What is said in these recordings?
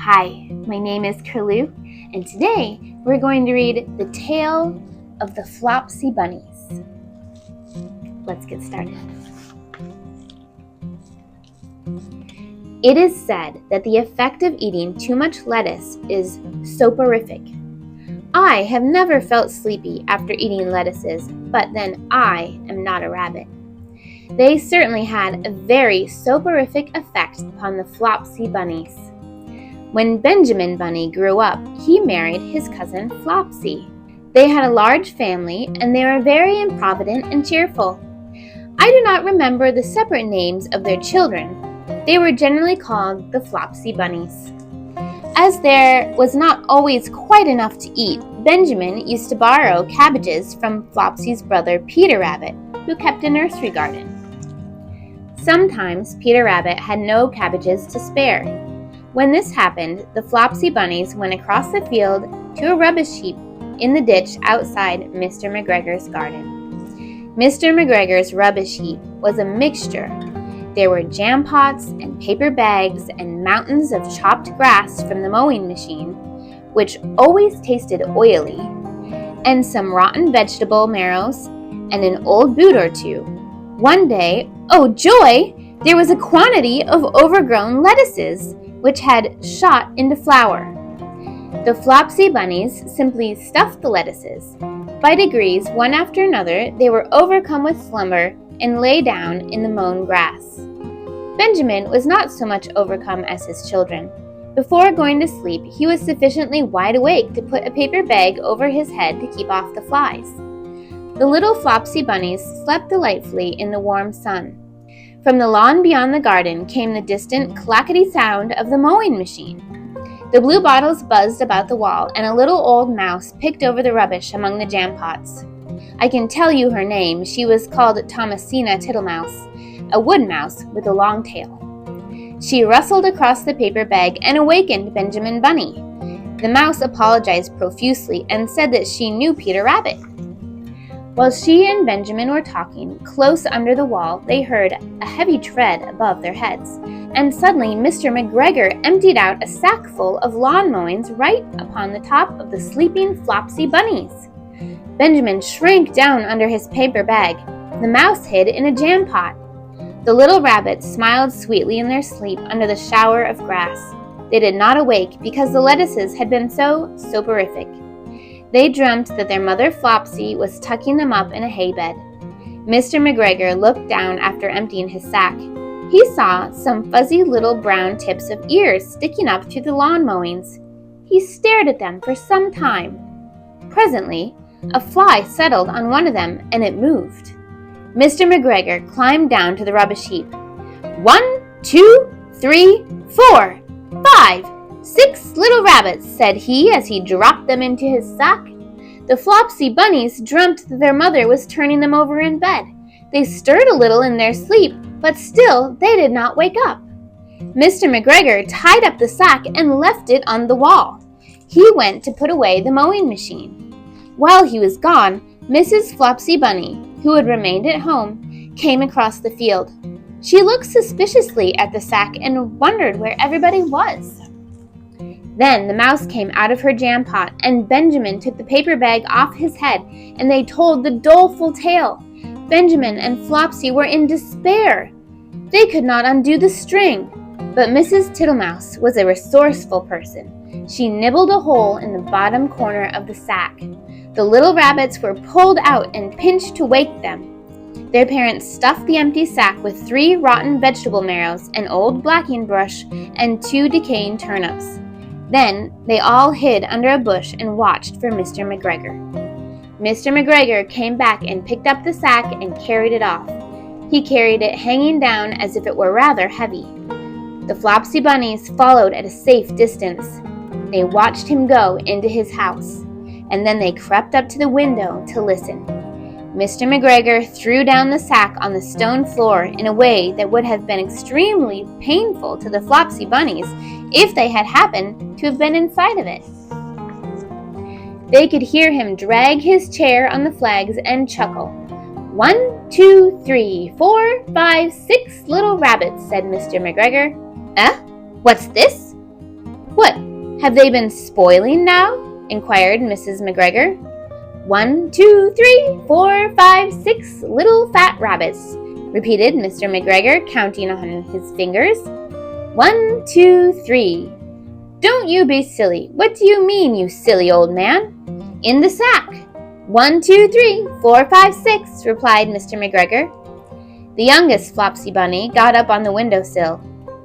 Hi, my name is Curloo, and today we're going to read The Tale of the Flopsy Bunnies. Let's get started. It is said that the effect of eating too much lettuce is soporific. I have never felt sleepy after eating lettuces, but then I am not a rabbit. They certainly had a very soporific effect upon the Flopsy Bunnies. When Benjamin Bunny grew up, he married his cousin Flopsy. They had a large family, and they were very improvident and cheerful. I do not remember the separate names of their children. They were generally called the Flopsy Bunnies. As there was not always quite enough to eat, Benjamin used to borrow cabbages from Flopsy's brother Peter Rabbit, who kept a nursery garden. Sometimes Peter Rabbit had no cabbages to spare. When this happened, the Flopsy Bunnies went across the field to a rubbish heap in the ditch outside Mr. McGregor's garden. Mr. McGregor's rubbish heap was a mixture. There were jam pots and paper bags and mountains of chopped grass from the mowing machine, which always tasted oily, and some rotten vegetable marrows and an old boot or two. One day, oh joy, there was a quantity of overgrown lettuces, which had shot into flower. The Flopsy Bunnies simply stuffed the lettuces. By degrees, one after another, they were overcome with slumber and lay down in the mown grass. Benjamin was not so much overcome as his children. Before going to sleep, he was sufficiently wide awake to put a paper bag over his head to keep off the flies. The little Flopsy Bunnies slept delightfully in the warm sun. From the lawn beyond the garden came the distant clackety sound of the mowing machine. The blue bottles buzzed about the wall, and a little old mouse picked over the rubbish among the jam pots. I can tell you her name. She was called Thomasina Tittlemouse, a wood mouse with a long tail. She rustled across the paper bag and awakened Benjamin Bunny. The mouse apologized profusely and said that she knew Peter Rabbit. While she and Benjamin were talking, close under the wall, they heard a heavy tread above their heads, and suddenly Mr. McGregor emptied out a sack full of lawn mowings right upon the top of the sleeping Flopsy Bunnies. Benjamin shrank down under his paper bag. The mouse hid in a jam pot. The little rabbits smiled sweetly in their sleep under the shower of grass. They did not awake because the lettuces had been so soporific. They dreamt that their mother Flopsy was tucking them up in a hay bed. Mr. McGregor looked down after emptying his sack. He saw some fuzzy little brown tips of ears sticking up through the lawn mowings. He stared at them for some time. Presently, a fly settled on one of them and it moved. Mr. McGregor climbed down to the rubbish heap. 1, 2, 3, 4, 5, 6 little rabbits, said he as he dropped them into his sack. The Flopsy Bunnies dreamt that their mother was turning them over in bed. They stirred a little in their sleep, but still they did not wake up. Mr. McGregor tied up the sack and left it on the wall. He went to put away the mowing machine. While he was gone, Mrs. Flopsy Bunny, who had remained at home, came across the field. She looked suspiciously at the sack and wondered where everybody was. Then the mouse came out of her jam pot, and Benjamin took the paper bag off his head, and they told the doleful tale. Benjamin and Flopsy were in despair. They could not undo the string, but Mrs. Tittlemouse was a resourceful person. She nibbled a hole in the bottom corner of the sack. The little rabbits were pulled out and pinched to wake them. Their parents stuffed the empty sack with 3 rotten vegetable marrows, an old blacking brush, and 2 decaying turnips. Then they all hid under a bush and watched for Mr. McGregor. Mr. McGregor came back and picked up the sack and carried it off. He carried it hanging down as if it were rather heavy. The Flopsy Bunnies followed at a safe distance. They watched him go into his house, and then they crept up to the window to listen. Mr. McGregor threw down the sack on the stone floor in a way that would have been extremely painful to the Flopsy Bunnies if they had happened to have been inside of it. They could hear him drag his chair on the flags and chuckle. 1, 2, 3, 4, 5, 6 little rabbits, said Mr. McGregor. What's this? "What, have they been spoiling now?" inquired Mrs. McGregor. "1, 2, 3, 4, 5, 6 little fat rabbits," repeated Mr. McGregor, counting on his fingers. 1, 2, 3. "Don't you be silly. What do you mean, you silly old man?" "In the sack." 1, 2, 3, 4, 5, 6, replied Mr. McGregor. The youngest Flopsy Bunny got up on the windowsill.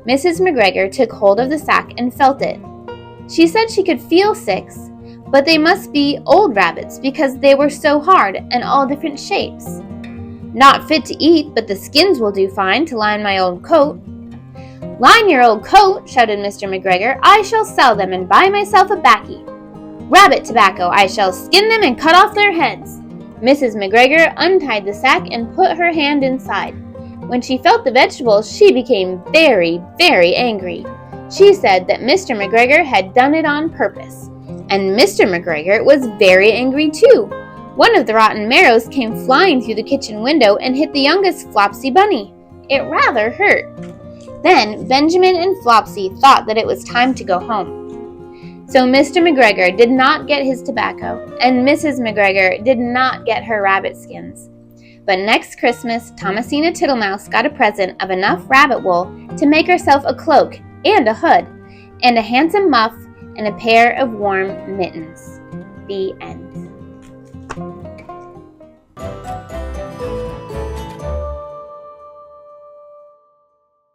Mrs. McGregor took hold of the sack and felt it. She said she could feel 6, but they must be old rabbits because they were so hard and all different shapes. "Not fit to eat, but the skins will do fine to line my old coat." "Line your old coat," shouted Mr. McGregor. "I shall sell them and buy myself a baccy. Rabbit tobacco, I shall skin them and cut off their heads." Mrs. McGregor untied the sack and put her hand inside. When she felt the vegetables, she became very, very angry. She said that Mr. McGregor had done it on purpose. And Mr. McGregor was very angry too. One of the rotten marrows came flying through the kitchen window and hit the youngest Flopsy Bunny. It rather hurt. Then Benjamin and Flopsy thought that it was time to go home. So Mr. McGregor did not get his tobacco, and Mrs. McGregor did not get her rabbit skins. But next Christmas, Thomasina Tittlemouse got a present of enough rabbit wool to make herself a cloak and a hood, and a handsome muff and a pair of warm mittens. The end.